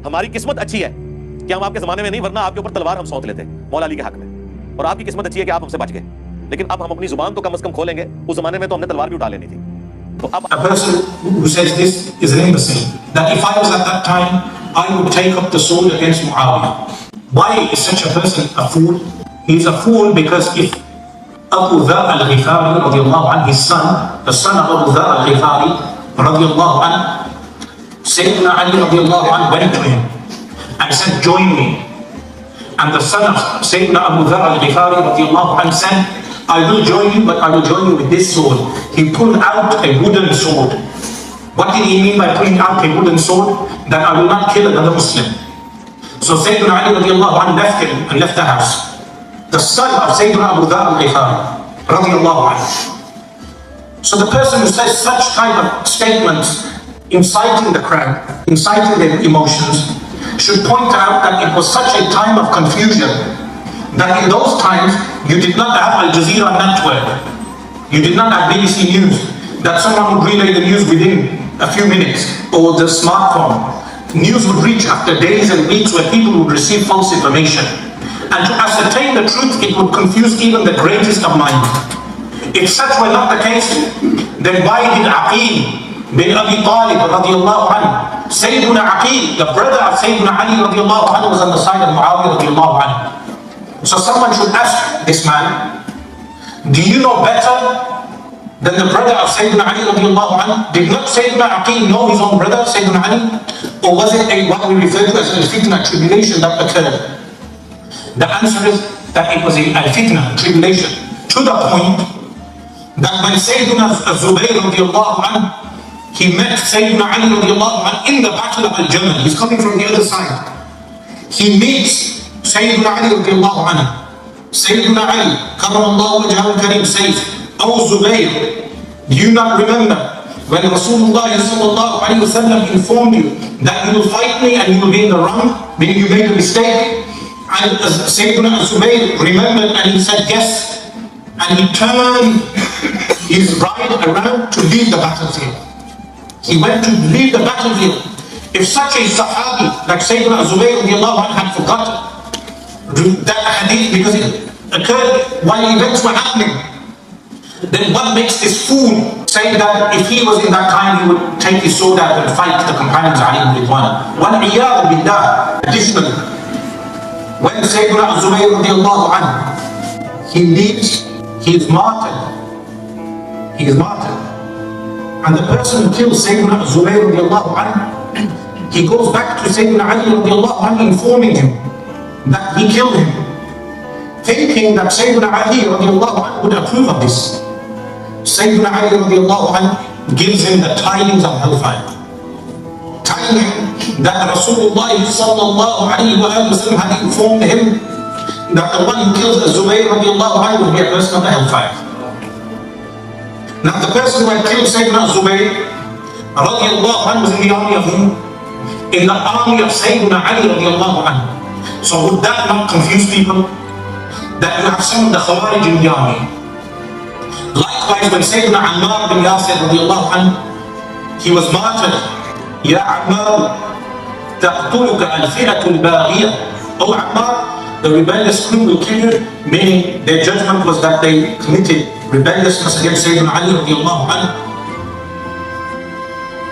हमारी किस्मत अच्छी है कि हम आपके जमाने में नहीं, वरना आपके ऊपर तलवार हम सौंत लेते मौला अली के हक में। और आपकी किस्मत अच्छी है कि आप हमसे बच गए, लेकिन अब हम अपनी जुबान तो कम से कम खोलेंगे। उस जमाने में तो हमने तलवार भी उठा लेनी थी। तो अब a person who says this is an imbecile, that if I was at that time I would take up the sword against Muawiyah. Why is such a person a fool? He is a fool because if Abu Dha al-Ghifari radiallahu anhu, his son, the son of Abu Dha al-Ghifari radiallahu anhu, Sayyidina Ali radiallahu anhu went to him and said, join me. And the son of Sayyidina Abu Dha al-Ghifari radiallahu anhu said, I will join you, but I will join you with this sword. He pulled out a wooden sword. What did he mean by pulling out a wooden sword? That I will not kill another Muslim. So Sayyidina Ali radiallahu anhu left him and left the house. The son of Sayyidina Abu Dha al-Ghifari radiallahu anhu. So the person who says such kind of statements, inciting the crowd, inciting their emotions, should point out that it was such a time of confusion, that in those times you did not have Al Jazeera network, you did not have BBC News, that someone would relay the news within a few minutes, or the smartphone. News would reach after days and weeks where people would receive false information. And to ascertain the truth, it would confuse even the greatest of minds. If such were not the case, then why did Aqil bin Abi Talib radiallahu anhu, Sayyiduna Aqil, the brother of Sayyiduna Ali radiallahu anhu, was on the side of Muawiyah radiallahu anhu? So someone should ask this man, do you know better than the brother of Sayyidina Ali radiallahu anhu? Did not Sayyidina Aqil know his own brother, Sayyidina Ali? Or was it what we refer to as a fitna, tribulation that occurred? The answer is that it was a fitna, tribulation, to the point that when Sayyidina Zubayr radiallahu anhu, he met Sayyidina Ali radiallahu anhu in the battle of Al-Jamal. He's coming from the other side. He meets Sayyidina Ali radiallahu anhu. Sayyidina Ali, karramallahu wajhahu al-kareem, says, O Zubayr, do you not remember when Rasulullah sallallahu alayhi wa sallam informed you that you will fight me and you will be in the wrong, meaning you made a mistake? And Sayyidina Zubayr remembered and he said yes. And he turned his ride around to leave the battlefield. He went to leave the battlefield. If such a Sahabi like Sayyidina Zubayr radiallahu anhu had forgotten that hadith because it occurred while events were happening, then what makes this fool say that if he was in that time he would take his sword out and fight the companions Ali ibn Ridwan? Wal-iyadu billah. Additionally, when Sayyidina Zubayr radiallahu anhu, he leaves, he is martyred. He is martyred. And the person who kills Sayyidina Zubayr radiallahu anhu, he goes back to Sayyidina Ali radiallahu anhu informing him that he killed him, thinking that Sayyidina Ali radiallahu anhu would approve of this. Sayyidina Ali radiallahu anhu gives him the tidings of hellfire, telling him that Rasulullah sallallahu alayhi wa sallam had informed him that the one who kills Zubayr radiallahu anhu would be a person of the hellfire. Now the person who had killed Sayyidina Zubayr radiallahu anhu was in the army of whom? In the army of Sayyidina Ali radiallahu anhu. So would that not confuse people? That you have some of the Khawarij in the army. Likewise, when Sayyidina Amir bin Yasir radiallahu anhu, he was martyred. Ya Ammar, taqtuluka al-fi'atu al-baghiyah. Oh Ammar, the rebellious crew will kill you. Meaning their judgment was that they committed rebelliousness against Sayyidina Ali radiallahu anhu.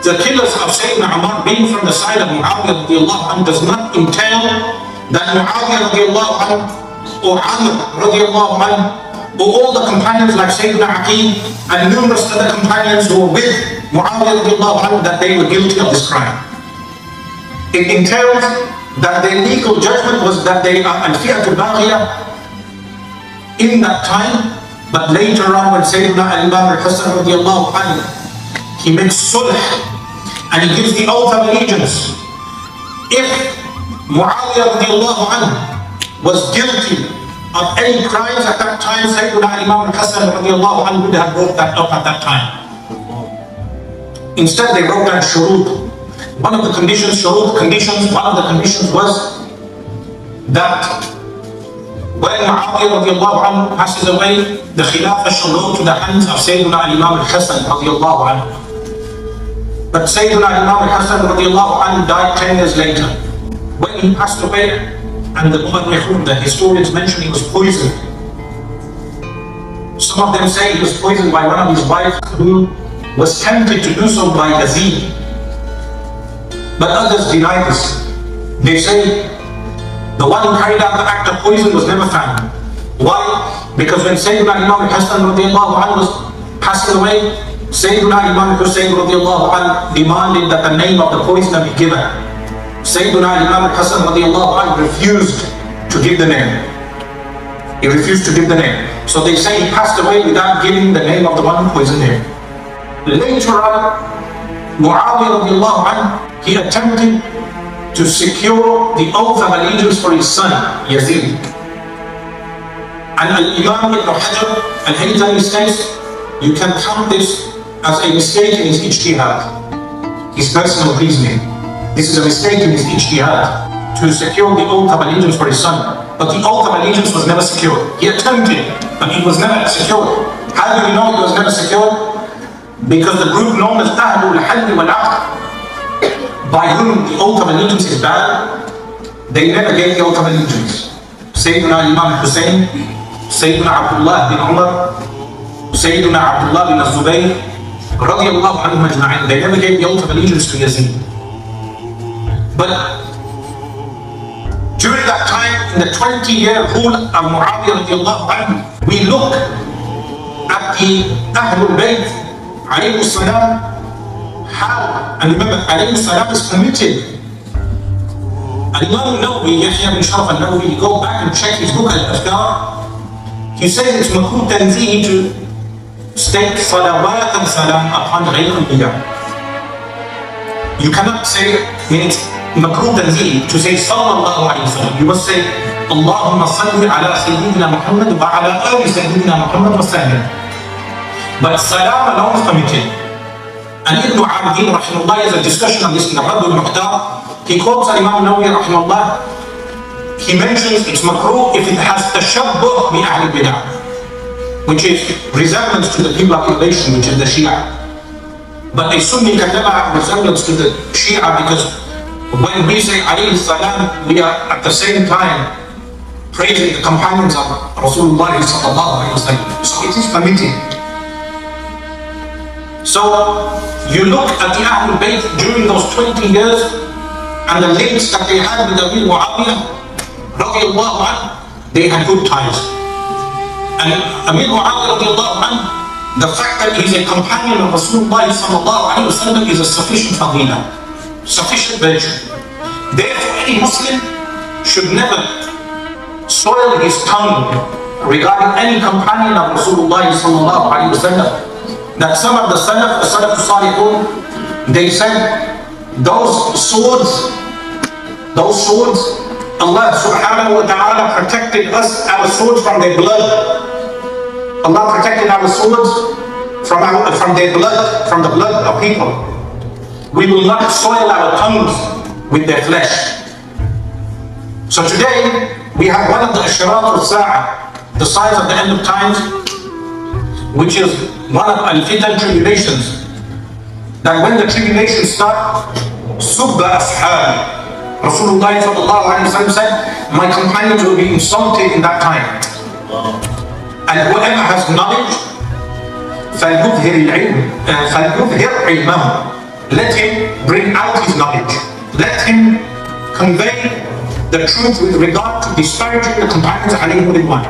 The killers of Sayyidina Amr being from the side of Muawiyah radiallahu anhu does not entail that Muawiyah radiallahu anhu or Amr radiallahu anhu or all the companions like Sayyidina Aqil and numerous other companions who were with Muawiyah radiallahu anhu, that they were guilty of this crime. It entails that their legal judgment was that they are al-fi'at al-baghiyah in that time, but later on when Sayyidina Imam al-Hasan radiallahu anhu, he makes sulh and he gives the oath of allegiance. If Muawiyah radiallahu anhu was guilty of any crimes at that time, Sayyidina Imam al-Hasan radiallahu anhu would have brought that up at that time. Instead they wrote down shurut. One of the conditions, one of the conditions was that when Muawiyah radiallahu anhu passes away, the Khilafah shall go to the hands of Sayyidina Imam al-Hasan radiallahu anhu. But Sayyidina Imam al-Hasan radiallahu anhu died 10 years later. when he passed away, and the historians mention he was poisoned. Some of them say he was poisoned by one of his wives who was tempted to do so by Yazid. But others deny this. They say the one who carried out the act of poison was never found. Why? Because when Sayyidina Imam Hassan radiallahu anhu was passing away, Sayyidina Imam Hussain radiallahu anhu demanded that the name of the poisoner be given. Sayyidina Imam Hassan radiallahu anhu refused to give the name. He refused to give the name. So they say he passed away without giving the name of the one who poisoned him. Later on, Muawiyah radiallahu anhu, he attempted to secure the oath of allegiance for his son, Yazid. And Al-Imam Ibn Hajar al-Haythami says, you can count this as a mistake in his ijtihad, his personal reasoning. This is a mistake in his ijtihad, to secure the oath of allegiance for his son. But the oath of allegiance was never secured. He attempted, but it was never secured. How do we know it was never secured? Because the group known as Ahlul Halli wal Aqd, by whom the oath of allegiance is bad, they never gave the oath of allegiance. Sayyidina Imam Hussain, Sayyidina Abdullah bin Umar, Sayyidina Abdullah bin Zubayr, radiallahu anhum ajma'in, they never gave the oath of allegiance to Yazid. But during that time, in the 20-year rule of Muawiyah radiallahu anhu, we look at the Ahlul Bayt, alayhi salam, how, and remember, alayhi salam is permitted. Al-Imam Nawawi, Yahya bin Sharaf al-Nawawi, you go back and check his book Al-Afkar, he says it's makruh tanzih to state salawat and salam upon ghayr al-bid'ah. You cannot say, meaning it's makruh tanzih to say sallallahu alayhi wa sallam. You must say Allahumma salli ala Sayyidina Muhammad wa ala ali Sayyidina Muhammad wa sallam. But salam alone is permitted. And Ibn Abidin rahimahullah has a discussion on this in the Radd al-Muqtar. He quotes Imam Nawawi rahimahullah. He mentions it's makruh if it has tashabbuh bi ahl al-bid'ah, which is resemblance to the Qibla population, which is the Shia. But a Sunni can never have resemblance to the Shia, because when we say alayhi salam, we are at the same time praising the companions of Rasulullah sallallahu alayhi wa sallam. So it is permitted. So you look at the Ahlul Bayt during those 20 years and the links that they had with Amir Muawiyah radiallahu anhu, they had good ties. And Amir Muawiyah radiallahu anhu, the fact that he's a companion of Rasulullah sallallahu alayhi wa sallam is a sufficient fadila, sufficient virtue. Therefore, any Muslim should never soil his tongue regarding any companion of Rasulullah sallallahu alayhi wa sallam. That some of the Salaf Salihun, they said, those swords, Allah subhanahu wa ta'ala protected us, our swords, from their blood. Allah protected our swords from their blood, from the blood of people. We will not soil our tongues with their flesh. So today, we have one of the Asrar al-Sa'ah, the signs of the end of times, which is one of al-fitan tribulations. That when the tribulations start, subba ashab. Rasulullah sallallahu alayhi wa sallam said, my companions will be insulted in that time. And whoever has knowledge, فَلْيُظْهِرْ عِلْمَهُ, let him bring out his knowledge. Let him convey the truth with regard to disparaging the companions alayhim ridwan.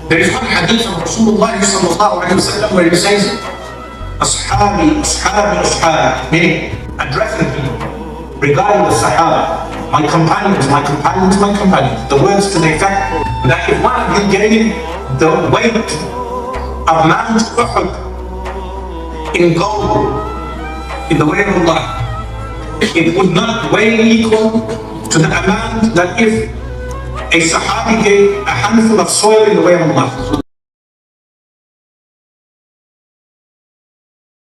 There is one hadith of Rasulullah sallallahu alayhi wa sallam where he says, Ashabi, ashabi, ashabi, meaning addressing people regarding the Sahaba, my companions, my companions, my companions. The words to the effect that if one of you gained the weight of Mount Uhud in gold in the way of Allah, it would not weigh equal to the amount that if a Sahabi gave a handful of soil in the way of Allah.